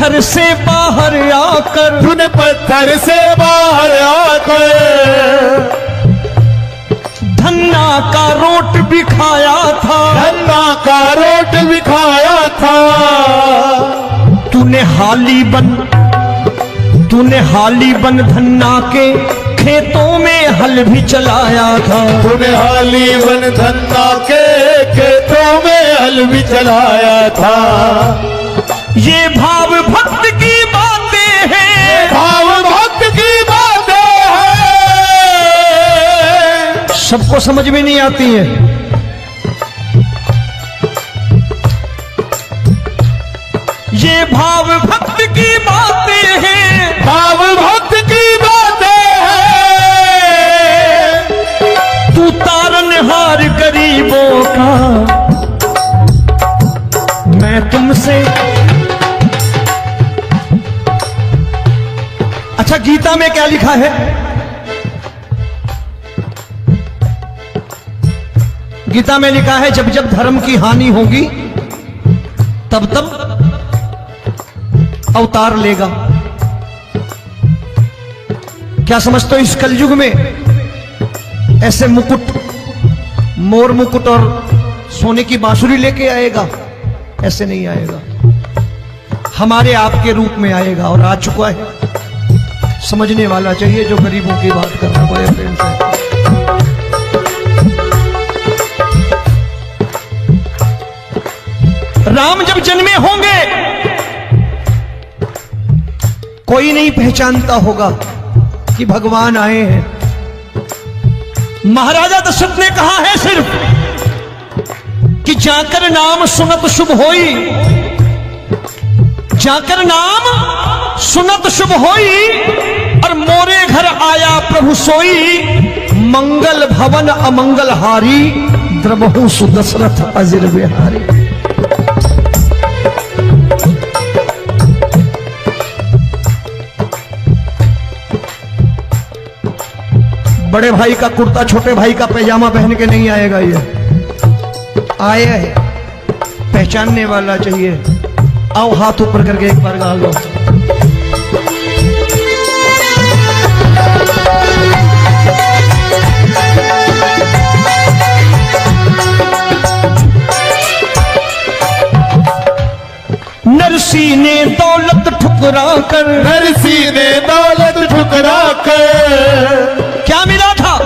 पत्थर से बाहर आकर, तूने पत्थर से बाहर आकर धन्ना का रोट भी खाया था, धन्ना का रोट भी खाया था। तूने हाली बन धन्ना के खेतों में हल भी चलाया था, तूने हाली बन धन्ना के खेतों में हल भी चलाया था। ये भाव भक्त की बातें हैं, भाव भक्त की बातें हैं, सबको समझ में नहीं आती है। ये भाव भक्त की बातें हैं, भाव भक्त की बातें हैं। तू तारनहार गरीबों का, मैं तुमसे। अच्छा, गीता में क्या लिखा है? गीता में लिखा है जब जब धर्म की हानि होगी तब तब अवतार लेगा। क्या समझते हो, इस कलयुग में ऐसे मुकुट, मोर मुकुट और सोने की बांसुरी लेके आएगा? ऐसे नहीं आएगा, हमारे आपके रूप में आएगा और आ चुका है। समझने वाला चाहिए जो गरीबों की बात करना बड़े प्रेम से। राम जब जन्मे होंगे कोई नहीं पहचानता होगा कि भगवान आए हैं। महाराजा दशरथ ने कहा है सिर्फ कि जाकर नाम सुनत शुभ होई, जाकर नाम सुनत शुभ होई, और मोरे घर आया प्रभु सोई, मंगल भवन अमंगल हारी, द्रबहु सुदशरथ अजिर बिहारी। बड़े भाई का कुर्ता छोटे भाई का पैजामा पहन के नहीं आएगा, ये आया है, पहचानने वाला चाहिए। आओ हाथ ऊपर करके एक बार गा लो। नरसी ने दौलत ठुकरा कर, नरसी ने दौलत ठुकरा कर क्या मिला था?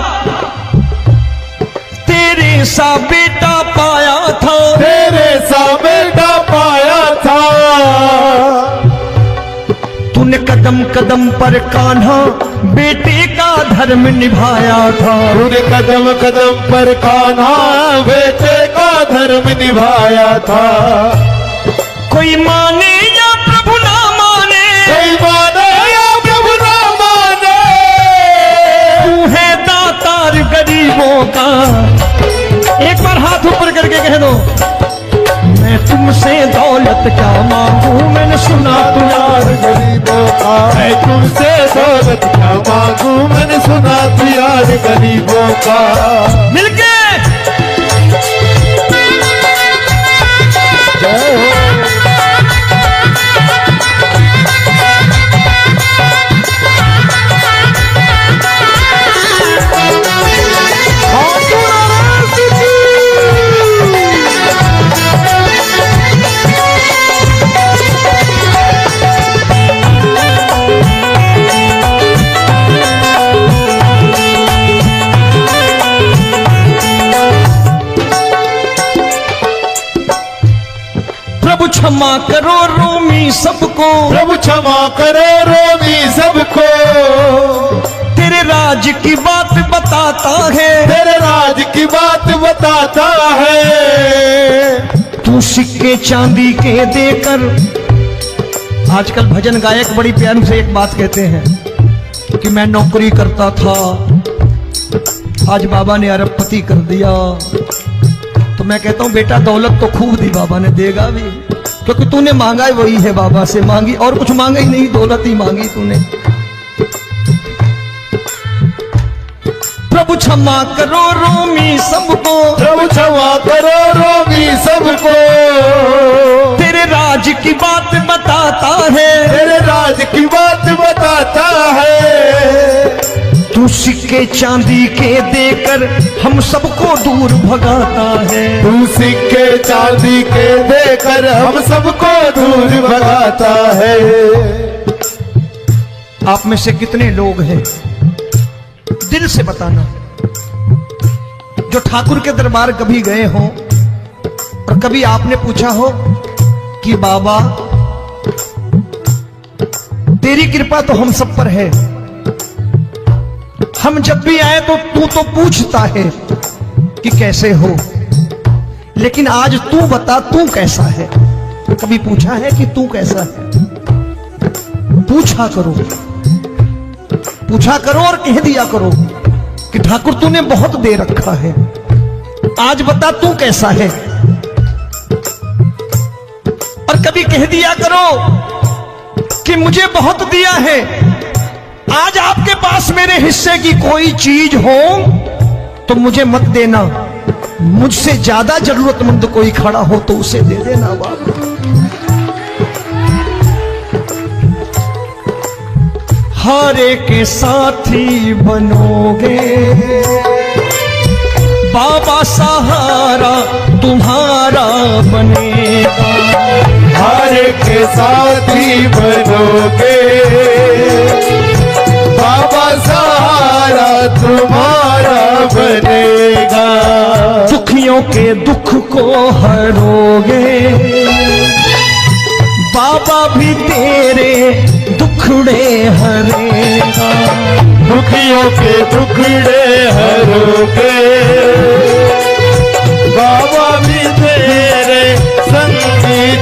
तेरे सा बेटा पाया था, तेरे सा बेटा पाया था। तूने कदम कदम पर कान्हा बेटे का धर्म निभाया था, तूने कदम कदम पर कान्हा बेटे का धर्म निभाया था। कोई माने या प्रभु ना माने, कोई माने या प्रभु ना माने, तू है दातार गरीबों का। एक बार हाथ ऊपर करके कह दो, मैं तुमसे दौलत क्या मांगू, मैंने सुना तू यार गरीबों का। मैं तुमसे दौलत क्या मांगू, मैंने सुना तू यार गरीबों का। मिलके क्षमा करो रोमी सबको, प्रभु क्षमा करो रोमी सबको। तेरे राज की बात बताता है, तेरे राज की बात बताता है। तू सिक्के चांदी के देकर, आजकल भजन गायक बड़ी प्यार से एक बात कहते हैं कि मैं नौकरी करता था, आज बाबा ने अरबपति कर दिया। तो मैं कहता हूं बेटा दौलत तो खूब दी बाबा ने, देगा भी, क्योंकि तूने मांगा है वही है बाबा से मांगी, और कुछ मांगा ही नहीं, दौलत ही मांगी तूने। प्रभु क्षमा करो रोमी सबको, प्रभु क्षमा करो रोमी सबको। तेरे राज की बात बताता है, चांदी के देकर हम सबको दूर भगाता है। तू सिक्के चांदी के देकर हम सबको दूर भगाता है। आप में से कितने लोग हैं, दिल से बताना, जो ठाकुर के दरबार कभी गए हो और कभी आपने पूछा हो कि बाबा तेरी कृपा तो हम सब पर है, हम जब भी आए तो तू तो पूछता है कि कैसे हो, लेकिन आज तू बता तू कैसा है। कभी पूछा है कि तू कैसा है? पूछा करो, पूछा करो और कह दिया करो कि ठाकुर तूने बहुत दे रखा है, आज बता तू कैसा है। और कभी कह दिया करो कि मुझे बहुत दिया है, आज आपके पास मेरे हिस्से की कोई चीज हो तो मुझे मत देना, मुझसे ज्यादा जरूरतमंद कोई खड़ा हो तो उसे दे देना बाबा। हारे के साथी बनोगे बाबा, सहारा तुम्हारा बनेगा। हारे के साथी बनोगे बाबा, सहारा तुम्हारा बनेगा। दुखियों के दुख को हरोगे बाबा, भी तेरे दुखड़े हरेगा। दुखियों के दुखड़े हरोगे बाबा, भी तेरे संग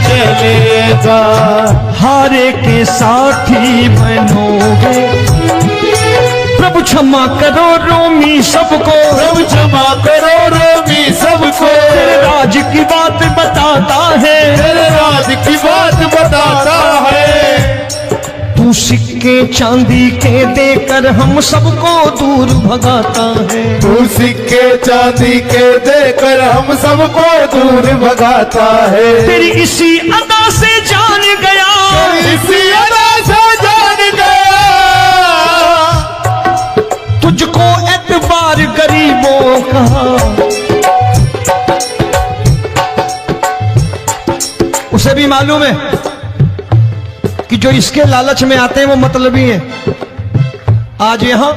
चलेगा। हारे के साथी बनोगे, प्रभु क्षमा करो रोमी सबको, प्रभु क्षमा करो रोमी सबको। तेरे राज की बात बताता है, तेरे राज की बात बताता है। तू सिक्के चांदी के देकर हम सबको दूर भगाता है। तू सिक्के चांदी के देकर हम सबको दूर भगाता है। तेरी इसी अदा से जान गया, इसी अदा से जान गया, तुझको एतबार गरीबों का। उसे भी मालूम है कि जो इसके लालच में आते हैं वो मतलबी हैं। आज यहां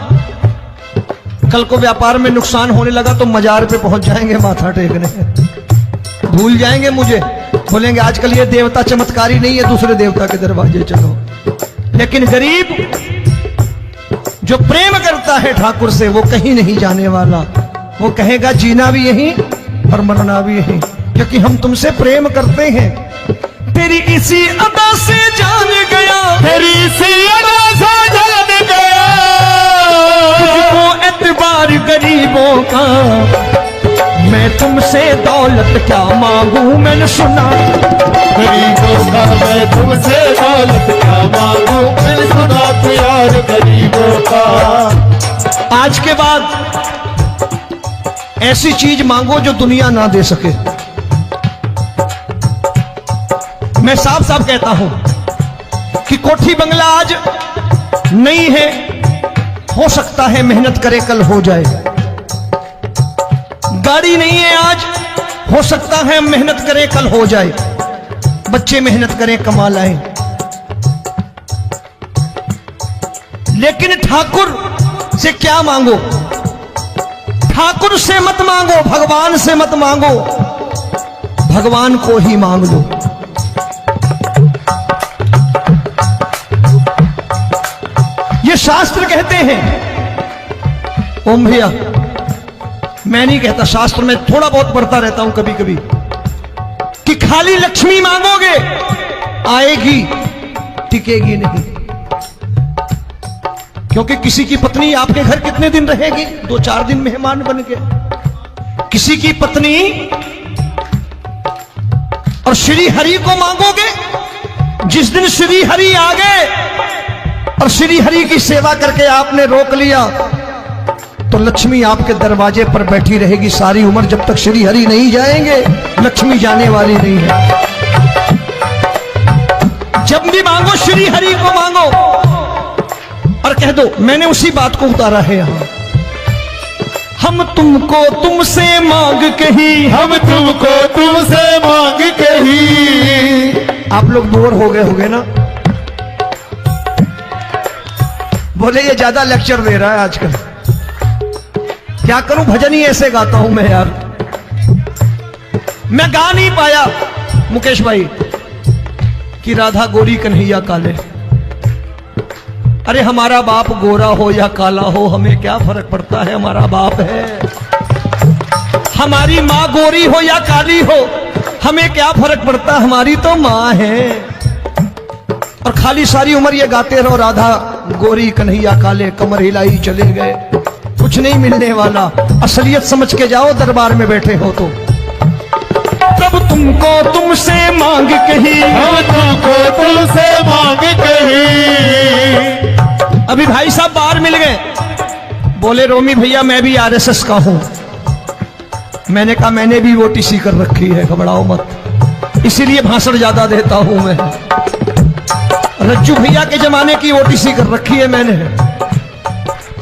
कल को व्यापार में नुकसान होने लगा तो मजार पे पहुंच जाएंगे माथा टेकने, भूल जाएंगे मुझे, बोलेंगे आजकल ये देवता चमत्कारी नहीं है, दूसरे देवता के दरवाजे चलो। लेकिन गरीब जो प्रेम करता है ठाकुर से वो कहीं नहीं जाने वाला, वो कहेगा जीना भी यहीं और मरना भी यहीं, क्योंकि हम तुमसे प्रेम करते हैं। तेरी इसी अदा से जान गया, तेरी इसी अदा से जान गया, तुझको एतबार गरीबों का। मैं तुमसे दौलत क्या मांगू, मैंने सुना गरीबों का। मैं तुमसे दौलत क्या मांगू, मैंने सुना तो यार गरीबों का। आज के बाद ऐसी चीज मांगो जो दुनिया ना दे सके। मैं साफ साफ कहता हूं कि कोठी बंगला आज नहीं है, हो सकता है मेहनत करे कल हो जाए। गाड़ी नहीं है आज, हो सकता है मेहनत करें कल हो जाए। बच्चे मेहनत करें कमा लाएं, लेकिन ठाकुर से क्या मांगो? ठाकुर से मत मांगो, भगवान से मत मांगो, भगवान को ही मांग लो। ये शास्त्र कहते हैं, ओम भैया मैं नहीं कहता, शास्त्र में थोड़ा बहुत पढ़ता रहता हूं कभी कभी, कि खाली लक्ष्मी मांगोगे आएगी, टिकेगी नहीं। क्योंकि किसी की पत्नी आपके घर कितने दिन रहेगी? 2-4 दिन मेहमान बन के। किसी की पत्नी और श्री हरि को मांगोगे, जिस दिन श्री हरि आ गए और श्री हरि की सेवा करके आपने रोक लिया तो लक्ष्मी आपके दरवाजे पर बैठी रहेगी सारी उम्र। जब तक श्री हरि नहीं जाएंगे लक्ष्मी जाने वाली नहीं है। जब भी मांगो श्री हरि को मांगो और कह दो मैंने उसी बात को उतारा है यहां। हम तुमको तुमसे मांग कही, हम तुमको तुमसे मांग कही। आप लोग बोर हो गए होंगे ना, बोले ये ज्यादा लेक्चर दे रहा है आजकल। क्या करूं, भजन ही ऐसे गाता हूं मैं यार। मैं गा नहीं पाया मुकेश भाई कि राधा गोरी कन्हैया काले। अरे हमारा बाप गोरा हो या काला हो हमें क्या फर्क पड़ता है, हमारा बाप है। हमारी माँ गोरी हो या काली हो हमें क्या फर्क पड़ता, हमारी तो माँ है। और खाली सारी उम्र ये गाते रहो राधा गोरी कन्हैया काले, कमर हिलाई चले गए, कुछ नहीं मिलने वाला। असलियत समझ के जाओ दरबार में बैठे हो तो। तब तुमको तुमसे मांग कही, हम तुमको तुमसे मांग कही। अभी भाई साहब बाहर मिल गए, बोले रोमी भैया मैं भी आरएसएस का हूं। मैंने कहा मैंने भी ओटीसी कर रखी है, घबराओ मत, इसीलिए भाषण ज्यादा देता हूं मैं। रज्जू भैया के जमाने की ओटीसी कर रखी है मैंने।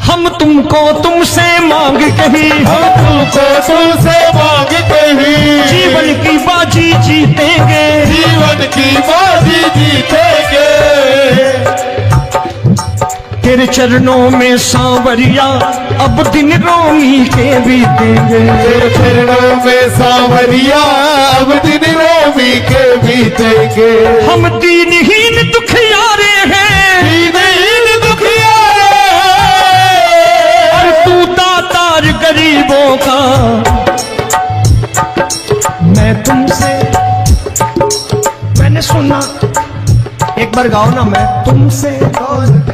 हम तुमको तुमसे मांग कही, हम तुमको तुमसे मांग कही। जीवन की बाजी जीतेंगे, जीवन की बाजी जीतेंगे। तेरे चरणों में सांवरिया अब दिन रोमी के बीतेंगे। तेरे चरणों में सांवरिया अब दिन रोमी के बीतेंगे। हम दीनहीन दुखियारे हैं, दीनहीन दुखियारे और तू दातार गरीबों का। मैं तुमसे, मैंने सुना, एक बार गाओ ना, मैं तुमसे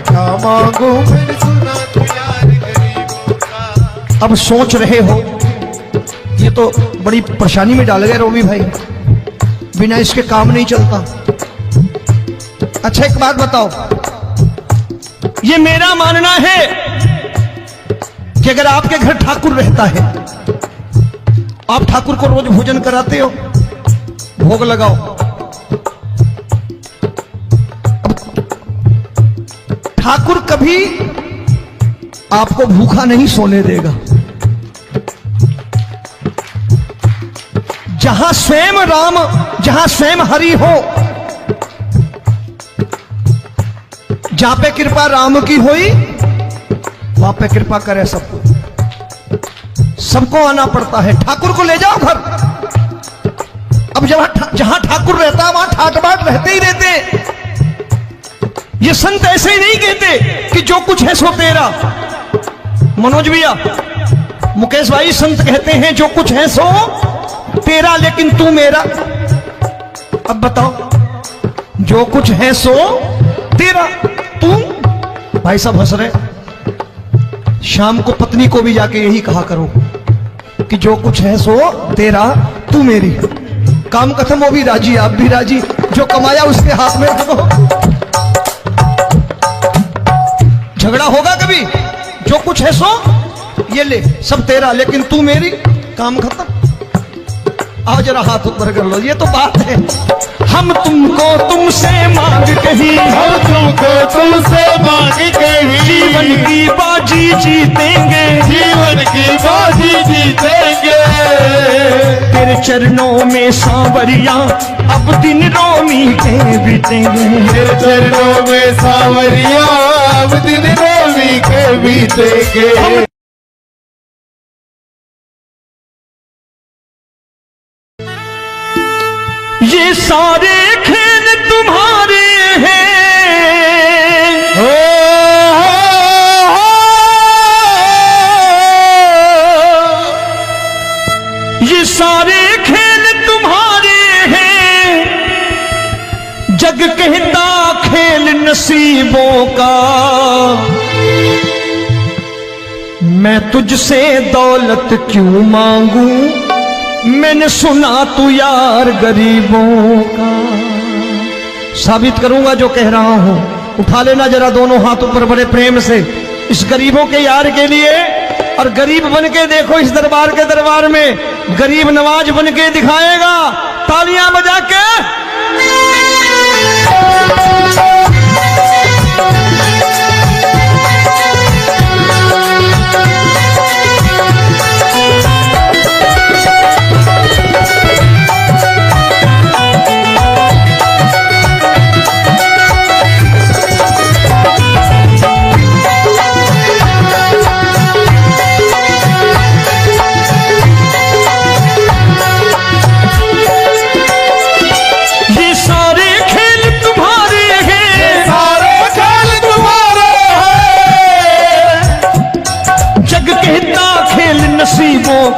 क्या मांगू मैंने सुना तू यार गरीबों का। अब सोच रहे हो ये तो बड़ी परेशानी में डाल गए रोमी भाई, बिना इसके काम नहीं चलता। अच्छा एक बात बताओ, ये मेरा मानना है कि अगर आपके घर ठाकुर रहता है, आप ठाकुर को रोज भोजन कराते हो, भोग लगाओ, ठाकुर कभी आपको भूखा नहीं सोने देगा। जहां स्वयं राम, जहां स्वयं हरि हो, जहां पे कृपा राम की हुई वहां पे कृपा करे सबको। सबको आना पड़ता है, ठाकुर को ले जाओ घर। अब जहां ठाकुर रहता है वहां ठाट बाट रहते ही रहते। ये संत ऐसे ही नहीं कहते कि जो कुछ है सो तेरा। मनोज भैया, मुकेश भाई, संत कहते हैं जो कुछ है सो तेरा लेकिन तू मेरा। अब बताओ, जो कुछ है सो तेरा, तू। भाई साहब हंस रहे। शाम को पत्नी को भी जाके यही कहा करो कि जो कुछ है सो तेरा, तू मेरी। काम खत्म, वो भी राजी, आप भी राजी, जो कमाया उसके हाथ में रखो। झगड़ा होगा कभी, जो कुछ है सो ये ले, सब तेरा लेकिन तू मेरी, काम खत्म। आओ जरा हाथ ऊपर कर लो, ये तो बात है। हम तुमको तुमसे मांग कही, हम तुमको तुमसे मांग कही। जीवन की बाजी जीतेंगे, जीवन की बाजी जीतेंगे। तेरे चरणों में सांवरिया अब दिन रोमी के बीतेंगे। तेरे चरणों में सांवरिया अब दिन रोमी के बीतेंगे। ये सारे खेल तुम्हारे हैं, ये सारे खेल तुम्हारे हैं। जग कहता खेल नसीबों का, मैं तुझसे दौलत क्यों मांगू, मैंने सुना तू यार गरीबों का। साबित करूंगा जो कह रहा हूं। उठा लेना जरा दोनों हाथ ऊपर बड़े प्रेम से इस गरीबों के यार के लिए। और गरीब बन के देखो इस दरबार के दरबार में, गरीब नवाज बन के दिखाएगा, तालियां बजा के।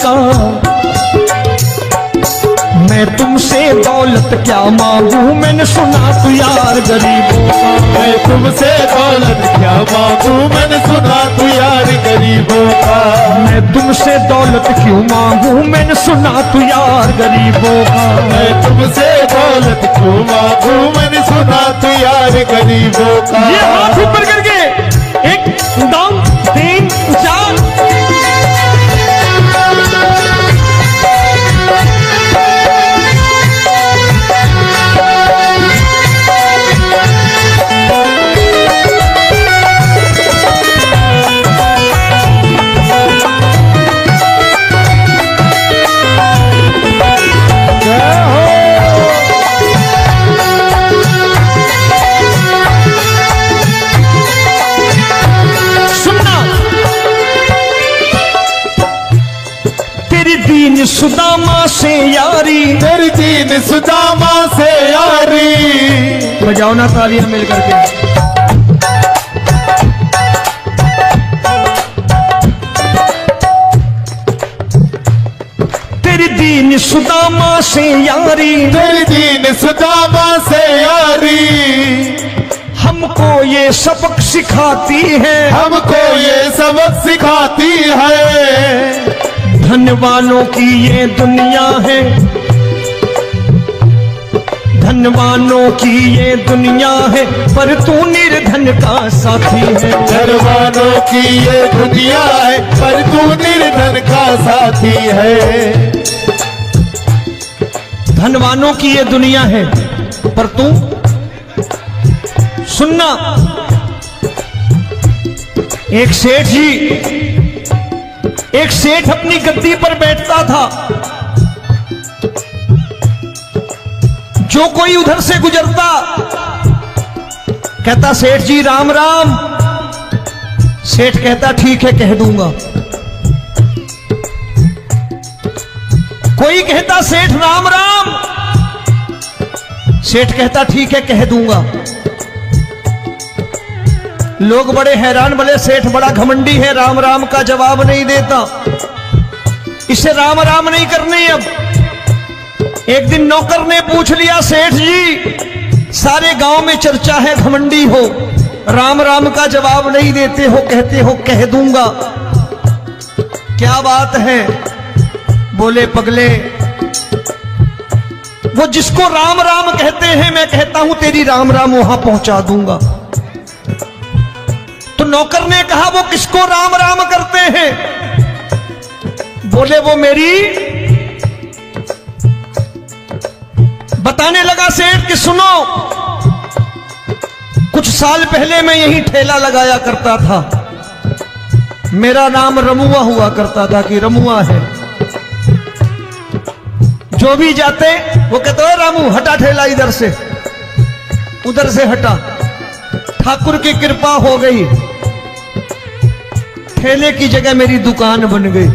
का। मैं तुमसे दौलत क्या मांगू, मैंने सुना तू यार गरीबों का। मैं तुमसे दौलत क्या मांगू, मैंने सुना तू यार गरीबों का। मैं तुमसे दौलत क्यों मांगू, मैंने सुना तू यार गरीबों का। मैं तुमसे दौलत क्यों मांगू, मैंने सुना तू यार गरीबों का। ये हाथ ऊपर करके 1 2 3 4। दीन सुदामा से यारी, तेरी दीन सुदामा से यारी। बजाओ ना तालियां मिल करके। तेरी दीन सुदामा से यारी, तेरी दीन सुदामा से यारी। हमको ये सबक सिखाती है, हमको ये सबक सिखाती है। धनवानों की ये दुनिया है, धनवानों की ये दुनिया है, पर तू निर्धन का साथी है। धनवानों की ये दुनिया है, पर तू निर्धन का साथी है। धनवानों की ये दुनिया है, पर तू सुनना। एक सेठ अपनी गद्दी पर बैठता था। जो कोई उधर से गुजरता कहता सेठ जी राम राम। सेठ कहता ठीक है कह दूंगा। कोई कहता सेठ राम राम। सेठ कहता ठीक है कह दूंगा। लोग बड़े हैरान, बोले सेठ बड़ा घमंडी है, राम राम का जवाब नहीं देता, इसे राम राम नहीं करनी। अब एक दिन नौकर ने पूछ लिया सेठ जी सारे गांव में चर्चा है घमंडी हो, राम राम का जवाब नहीं देते हो, कहते हो कह दूंगा, क्या बात है? बोले पगले वो जिसको राम राम कहते हैं मैं कहता हूं तेरी राम राम वहां पहुंचा दूंगा। तो नौकर ने कहा वो किसको राम राम करते हैं? बोले वो मेरी। बताने लगा सेठ कि सुनो, कुछ साल पहले मैं यही ठेला लगाया करता था, मेरा नाम रमुआ हुआ करता था कि रमुआ है। जो भी जाते वो कहते हो रामू हटा ठेला इधर से, उधर से हटा। ठाकुर की कृपा हो गई, ठेले की जगह मेरी दुकान बन गई,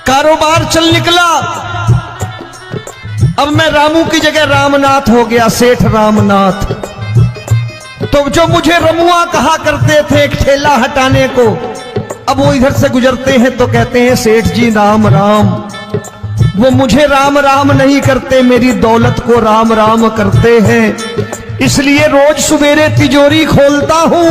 कारोबार चल निकला। अब मैं रामू की जगह रामनाथ हो गया, सेठ रामनाथ। तो जो मुझे रमुआ कहा करते थे एक ठेला हटाने को, अब वो इधर से गुजरते हैं तो कहते हैं सेठ जी राम राम। वो मुझे राम राम नहीं करते, मेरी दौलत को राम राम करते हैं। इसलिए रोज सवेरे तिजोरी खोलता हूं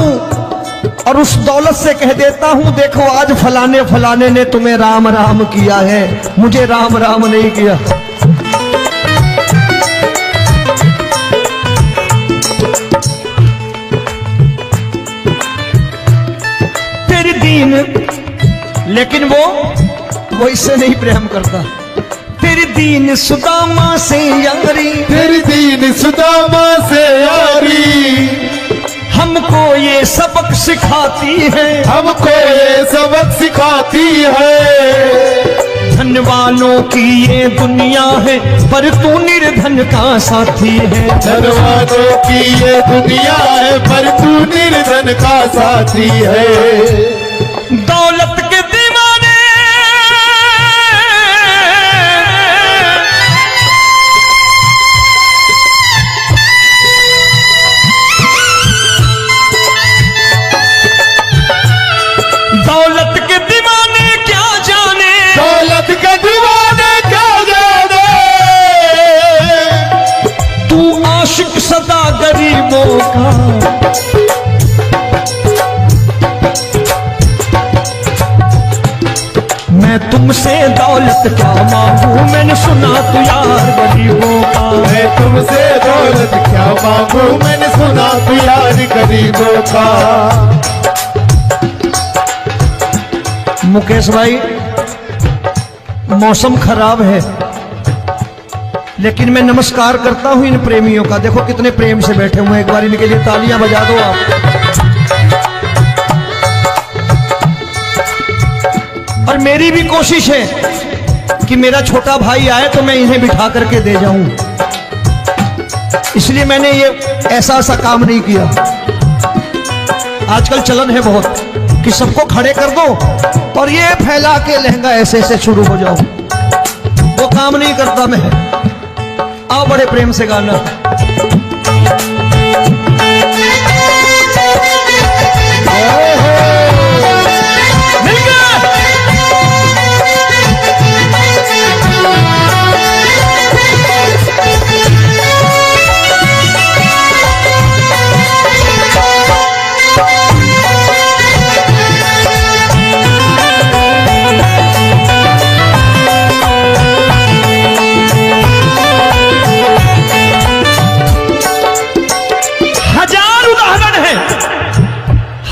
और उस दौलत से कह देता हूं देखो आज फलाने फलाने ने तुम्हें राम राम किया है, मुझे राम राम नहीं किया। तेरी दीन, लेकिन वो इससे नहीं प्रेम करता। तेरी दीन सुदामा से यारी, तेरी दीन सुदामा से यारी। हमको ये सबक सिखाती है, हमको ये सबक सिखाती है। धन वालों की ये दुनिया है, पर तू निर्धन का साथी है। धन वालों की ये दुनिया है, पर तू निर्धन का साथी है। दौलत के दीवाने दौलत के दीवाने क्या जाने का। मैं तुमसे दौलत क्या मांगू, मैंने सुना तू यार गरीबों का। मैं तुमसे दौलत क्या मांगू, मैंने सुना तू यार गरीबों का। मुकेश भाई, मौसम खराब है, लेकिन मैं नमस्कार करता हूं इन प्रेमियों का। देखो कितने प्रेम से बैठे हुए हैं, एक बार इनके लिए तालियां बजा दो आप। और मेरी भी कोशिश है कि मेरा छोटा भाई आए तो मैं इन्हें बिठा करके दे जाऊं, इसलिए मैंने ये ऐसा काम नहीं किया। आजकल चलन है बहुत कि सबको खड़े कर दो और ये फैला के लहंगा ऐसे ऐसे शुरू हो जाओ, वो काम नहीं करता मैं। आओ बड़े प्रेम से गाना। मिल गया।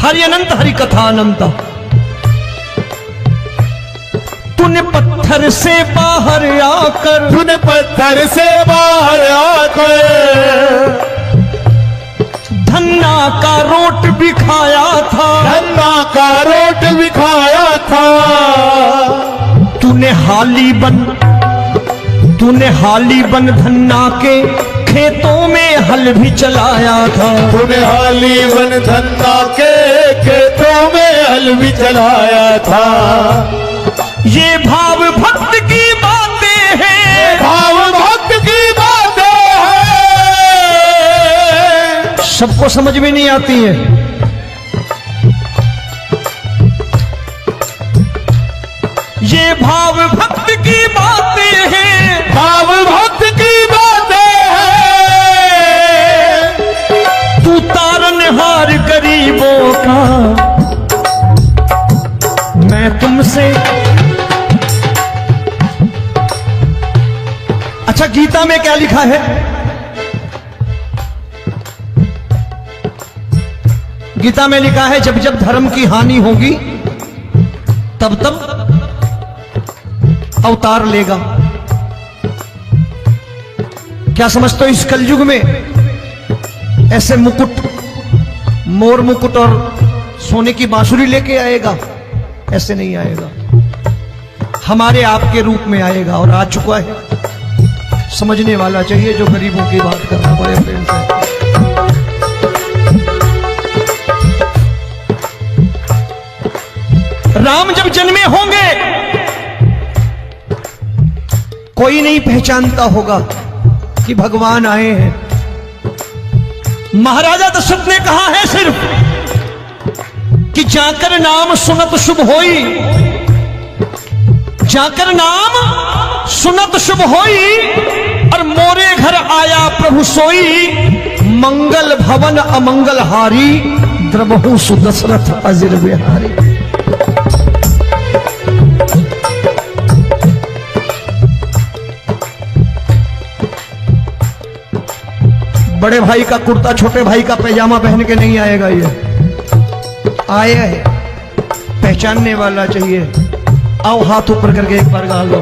हरि अनंत हरि कथा अनंत। तूने पत्थर से बाहर आकर, तूने पत्थर से बाहर आकर धन्ना का रोट भी खाया था, धन्ना का रोट भी खाया था। तूने हाली बन धन्ना के खेतों में हल भी चलाया था। तूने हाली बन धन्ना के खेतों में हल भी चलाया था। ये भाव भक्त की बातें हैं, भाव भक्त की बातें हैं, सबको समझ में नहीं आती है। ये भाव भक्त की बातें हैं, भाव भक्त की बातें हैं। तू तारनहार गरीबों का। मैं तुमसे, अच्छा गीता में क्या लिखा है? गीता में लिखा है जब जब धर्म की हानि होगी तब तब अवतार लेगा। क्या समझते हो इस कलयुग में ऐसे मुकुट, मोर मुकुट और सोने की बांसुरी लेके आएगा? ऐसे नहीं आएगा, हमारे आपके रूप में आएगा और आ चुका है। समझने वाला चाहिए जो गरीबों की बात करना बड़े प्रेम से। राम जब जन्मे होंगे कोई नहीं पहचानता होगा कि भगवान आए हैं। महाराजा दशरथ ने कहा है सिर्फ कि जाकर नाम सुनत शुभ होई, जाकर नाम सुनत शुभ होई और मोरे घर आया प्रभु सोई। मंगल भवन अमंगल हारी, द्रबहु सुदशरथ अजिर बिहारी। बड़े भाई का कुर्ता छोटे भाई का पैजामा पहन के नहीं आएगा, ये आया है पहचानने वाला चाहिए। आओ हाथ ऊपर करके एक बार गा लो।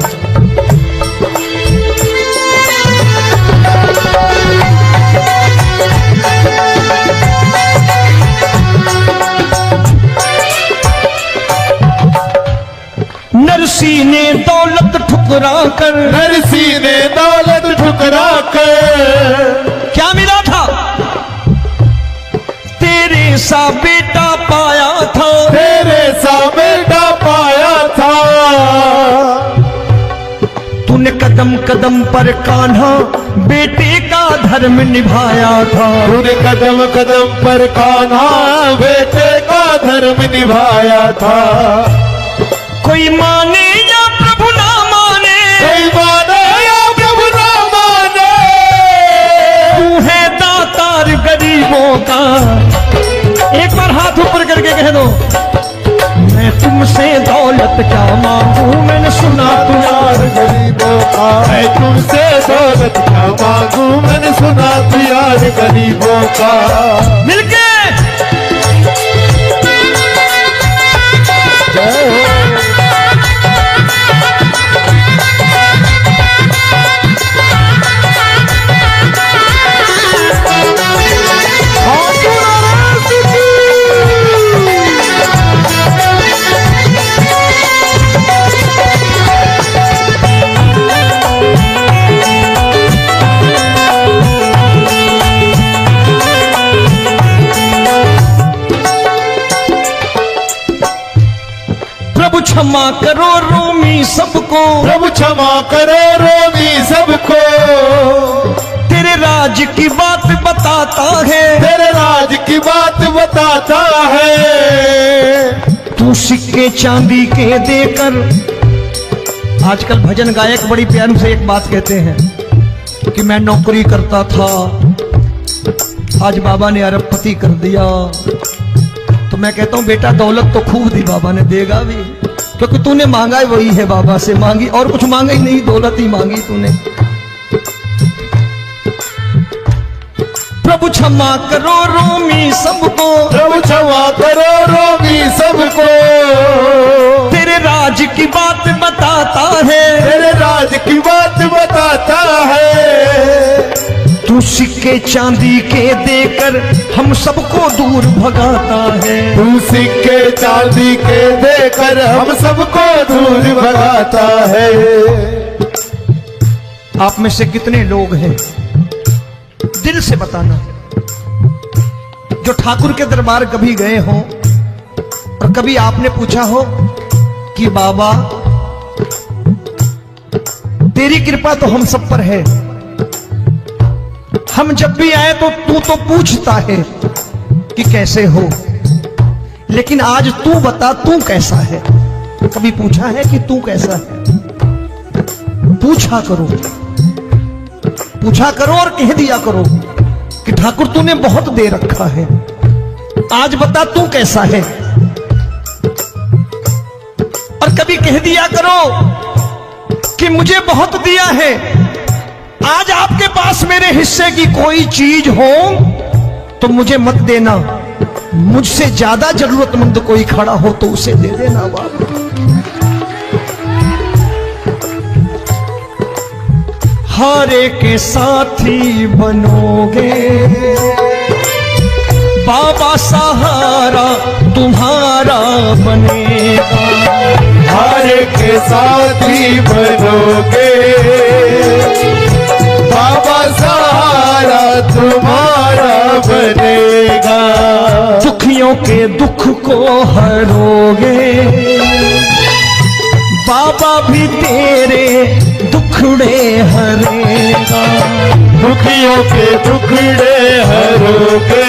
नरसी ने दौलत ठुकरा कर, नरसी ने दौलत ठुकरा कर क्या मिला था? तेरे सा बेटा पाया था, तेरे सा बेटा पाया था। तूने कदम कदम पर कान्हा बेटे का धर्म निभाया था। तूने कदम कदम पर कान्हा बेटे का धर्म निभाया था। कोई माने या प्रभु ना माने, कोई माने या प्रभु ना माने, तू है दातार गरीब गरीबों का। एक बार हाथ ऊपर करके कह दो, मैं तुमसे दौलत क्या मांगू, मैंने सुना तू यार गरीबों का। मैं तुमसे दौलत क्या मांगू, मैंने सुना तू यार गरीबों का। मिलके जय हो। प्रभु क्षमा करो रोमी सबको, प्रभु क्षमा करो रोमी सबको। तेरे राज की बात बताता है, तेरे राज की बात बताता है। तू सिक्के चांदी के देकर। आजकल भजन गायक बड़ी प्यार से एक बात कहते हैं कि मैं नौकरी करता था, आज बाबा ने अरबपति कर दिया। तो मैं कहता हूं बेटा दौलत तो खूब दी बाबा ने, देगा भी, क्योंकि तूने मांगा ही वही है, बाबा से मांगी और कुछ मांगा ही नहीं, दौलत ही मांगी तूने। प्रभु क्षमा करो रोमी सबको, प्रभु क्षमा करो रोमी सबको। तेरे राज की बात बताता है, तेरे राज की बात बताता है। तू सिक्के चांदी के देकर हम सबको दूर भगाता है। तू सिक्के चांदी के देकर हम सबको दूर भगाता है। आप में से कितने लोग हैं, दिल से बताना, जो ठाकुर के दरबार कभी गए हो और कभी आपने पूछा हो कि बाबा तेरी कृपा तो हम सब पर है, हम जब भी आए तो तू तो पूछता है कि कैसे हो, लेकिन आज तू बता तू कैसा है। कभी पूछा है कि तू कैसा है? पूछा करो, पूछा करो और कह दिया करो कि ठाकुर तूने बहुत दे रखा है, आज बता तू कैसा है। और कभी कह दिया करो कि मुझे बहुत दिया है, आज आपके पास मेरे हिस्से की कोई चीज हो तो मुझे मत देना, मुझसे ज्यादा जरूरतमंद कोई खड़ा हो तो उसे दे देना बाबा। हारे के साथी बनोगे बाबा, सहारा तुम्हारा बनेगा। हारे के साथी बनोगे बाबा, सहारा तुम्हारा बनेगा। दुखियों के दुख को हरोगे बाबा, भी तेरे दुखड़े हरेगा। दुखियों के दुखड़े हरोगे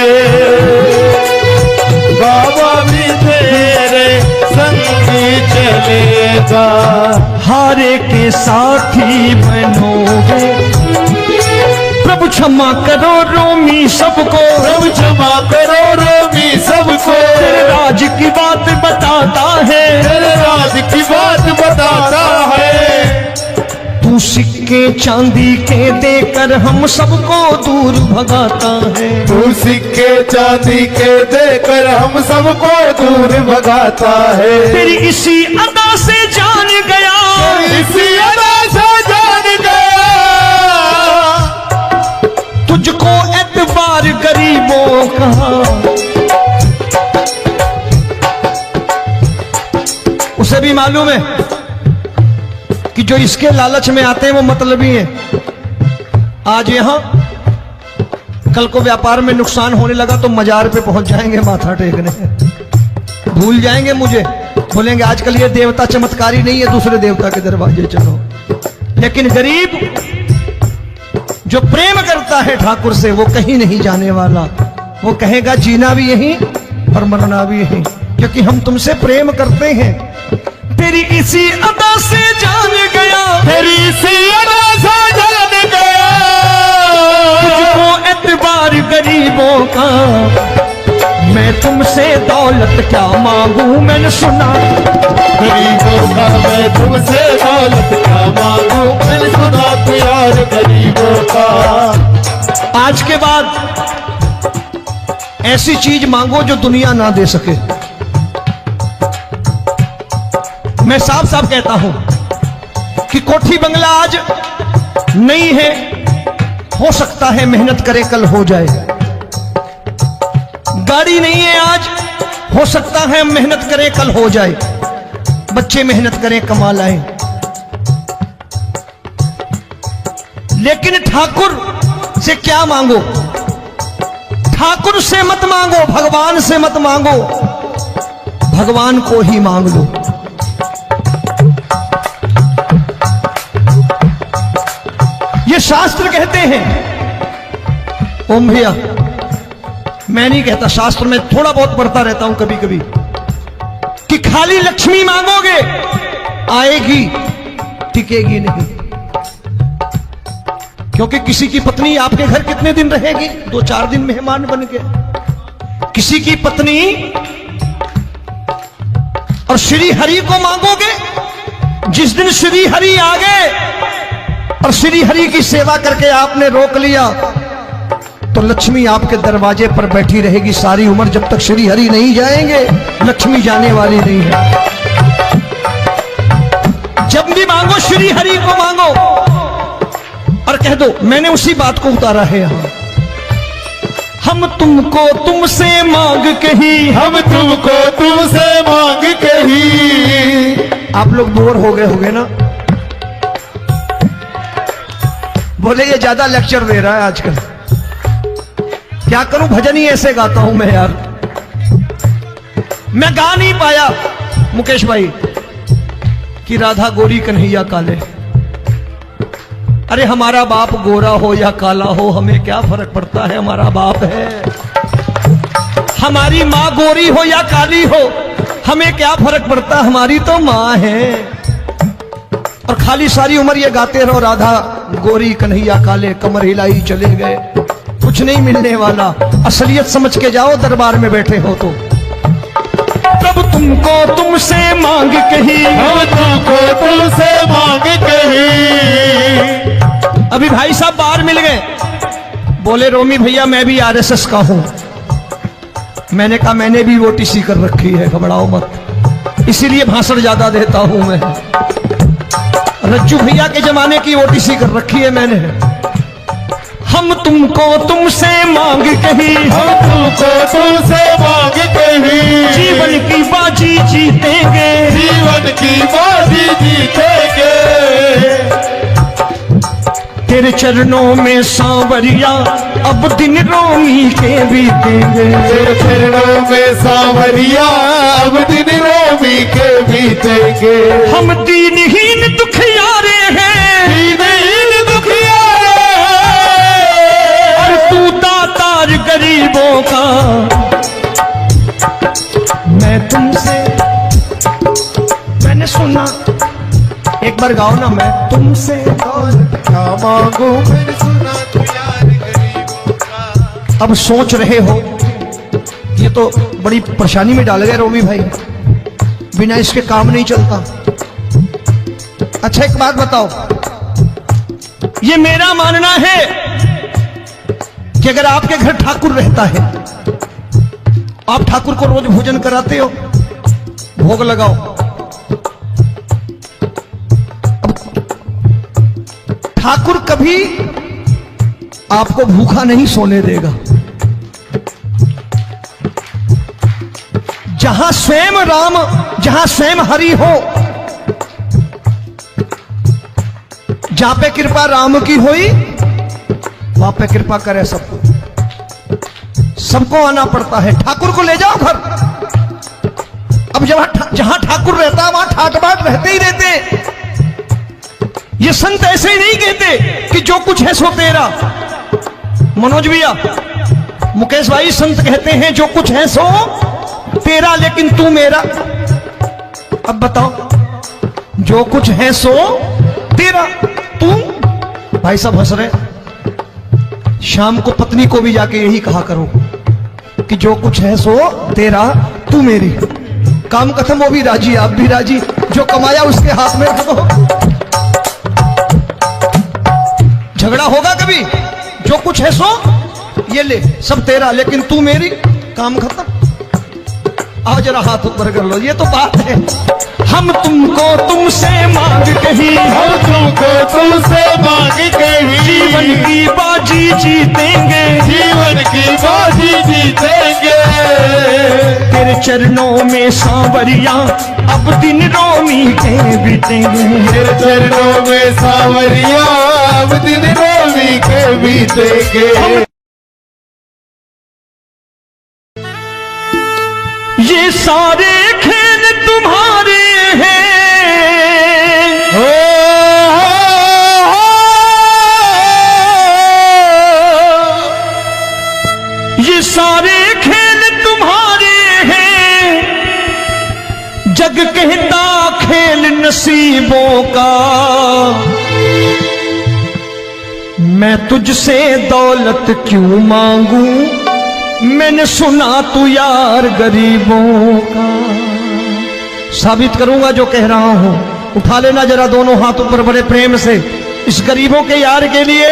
बाबा, भी तेरे संगी चलेगा। हारे के साथी बनोगे, प्रभु क्षमा करो रोमी सबको, प्रभु क्षमा करो रोमी सबको। तेरे राज की बात बताता है, तेरे राज की बात बताता है। तू सिक्के चांदी के देकर हम सबको दूर भगाता है। तू सिक्के चांदी के देकर हम सबको दूर भगाता है। तेरी इसी अदा से जान गया, इसी अदा से जान गया, तुझको एतबार गरीबों का। उसे भी मालूम है कि जो इसके लालच में आते हैं वो मतलबी हैं। आज यहां कल को व्यापार में नुकसान होने लगा तो मजार पे पहुंच जाएंगे माथा टेकने, भूल जाएंगे मुझे, बोलेंगे आजकल ये देवता चमत्कारी नहीं है, दूसरे देवता के दरवाजे चलो। लेकिन गरीब जो प्रेम करता है ठाकुर से वो कहीं नहीं जाने वाला, वो कहेगा जीना भी यहीं और मरना भी यहीं, क्योंकि हम तुमसे प्रेम करते हैं। तेरी इसी अदा से जान गया, तेरी इसी अदा से जान गया, तुझको एतबार गरीबों का। मैं तुमसे दौलत क्या मांगू, मैंने सुना गरीबों का मैं तुमसे दौलत क्या मांगू, मैंने सुना तू यार गरीबों का। आज के बाद ऐसी चीज मांगो जो दुनिया ना दे सके। मैं साफ साफ कहता हूं कि कोठी बंगला आज नहीं है, हो सकता है मेहनत करे कल हो जाए। गाड़ी नहीं है आज, हो सकता है मेहनत करें कल हो जाए। बच्चे मेहनत करें कमा लाएं। लेकिन ठाकुर से क्या मांगो? ठाकुर से मत मांगो, भगवान से मत मांगो, भगवान को ही मांग लो। ये शास्त्र कहते हैं। ओम भैया, मैं नहीं कहता, शास्त्र में थोड़ा बहुत पढ़ता रहता हूं कभी कभी, कि खाली लक्ष्मी मांगोगे आएगी, टिकेगी नहीं। क्योंकि किसी की पत्नी आपके घर कितने दिन रहेगी? 2-4 दिन मेहमान बन के। किसी की पत्नी, और श्री हरि को मांगोगे, जिस दिन श्री हरि आ गए और श्री हरि की सेवा करके आपने रोक लिया, तो लक्ष्मी आपके दरवाजे पर बैठी रहेगी सारी उम्र। जब तक श्री हरि नहीं जाएंगे, लक्ष्मी जाने वाली नहीं है। जब भी मांगो श्री हरि को मांगो और कह दो मैंने उसी बात को उतारा है यहां। हम तुमको तुमसे मांग कही, हम तुमको तुमसे मांग कही। आप लोग बोर हो गए होंगे ना? बोले ये ज्यादा लेक्चर दे रहा है आजकल। क्या करूं, भजन ही ऐसे गाता हूं मैं यार। मैं गा नहीं पाया मुकेश भाई कि राधा गोरी कन्हैया काले। अरे हमारा बाप गोरा हो या काला हो, हमें क्या फर्क पड़ता है, हमारा बाप है। हमारी माँ गोरी हो या काली हो, हमें क्या फर्क पड़ता, हमारी तो माँ है। और खाली सारी उम्र ये गाते रहो राधा गोरी कन्हैया काले, कमर हिलाई चले गए, कुछ नहीं मिलने वाला। असलियत समझ के जाओ, दरबार में बैठे हो तो। तब तुमको तुमसे मांग कही, हम तुमको तुमसे मांग कही। अभी भाई साहब बाहर मिल गए, बोले रोमी भैया मैं भी आरएसएस का हूं। मैंने कहा मैंने भी ओटीसी कर रखी है, घबराओ मत, इसीलिए भाषण ज्यादा देता हूं मैं। रज्जू भैया के जमाने की ओटीसी कर रखी है मैंने। हम तुमको तुमसे मांग कही, हम तुमको तुमसे मांग कही। जीवन की बाजी जीतेंगे, जीवन की बाजी जीतेंगे। तेरे चरणों में सांवरिया अब दिन रोमी के बीतेंगे। तेरे चरणों में सांवरिया अब दिन रोमी के बीतेंगे। हम दीनहीन दुखियारे हैं, दीनहीन दुखियारे और तू दातार गरीबों का। मैं तुमसे, मैंने सुना, एक बार गाओ ना, मैं तुमसे दौलत क्या मांगू, मैंने सुना तू यार गरीबों का। अब सोच रहे हो ये तो बड़ी परेशानी में डाल गए रोमी भाई, बिना इसके काम नहीं चलता। अच्छा एक बात बताओ, ये मेरा मानना है कि अगर आपके घर ठाकुर रहता है, आप ठाकुर को रोज भोजन कराते हो, भोग लगाओ, ठाकुर कभी आपको भूखा नहीं सोने देगा। जहां स्वयं राम, जहां स्वयं हरि हो, जहां पे कृपा राम की हुई, वहां पे कृपा करे सबको। सबको आना पड़ता है, ठाकुर को ले जाओ घर। अब जहां ठाकुर रहता है वहां ठाट बाट रहते ही रहते। ये संत ऐसे ही नहीं कहते कि जो कुछ है सो तेरा। मनोज भैया, मुकेश भाई, संत कहते हैं जो कुछ है सो तेरा, लेकिन तू मेरा। अब बताओ, जो कुछ है सो तेरा, तू। भाई साहब हंस रहे, शाम को पत्नी को भी जाके यही कहा करो कि जो कुछ है सो तेरा, तू मेरी। काम खत्म, वो भी राजी, आप भी राजी, जो कमाया उसके हाथ में रखो। झगड़ा होगा कभी? जो कुछ है सो ये ले, सब तेरा, लेकिन तू मेरी। काम खत्म। आओ जरा हाथ ऊपर कर लो, ये तो बात है। हम तुमको तुमसे मांग कहीं, हम तुमको तुमसे मांग कहीं, जीवन की बाजी जीतेंगे, जीवन की बाजी जीतेंगे। तेरे चरणों में सांवरिया अब दिन रोमी के बीतेंगे। तेरे चरणों में सांवरिया अब दिन रोमी के बीतेंगे। ये सारे खेल तुम्हारे हैं, ये सारे खेल तुम्हारे हैं। जग कहता खेल नसीबों का, मैं तुझसे दौलत क्यों मांगू, मैंने सुना तू यार गरीबों का। साबित करूंगा जो कह रहा हूं। उठा लेना जरा दोनों हाथ ऊपर बड़े प्रेम से, इस गरीबों के यार के लिए।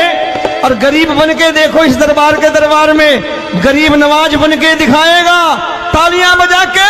और गरीब बन के देखो इस दरबार के दरबार में, गरीब नवाज बन के दिखाएगा, तालियां बजा के।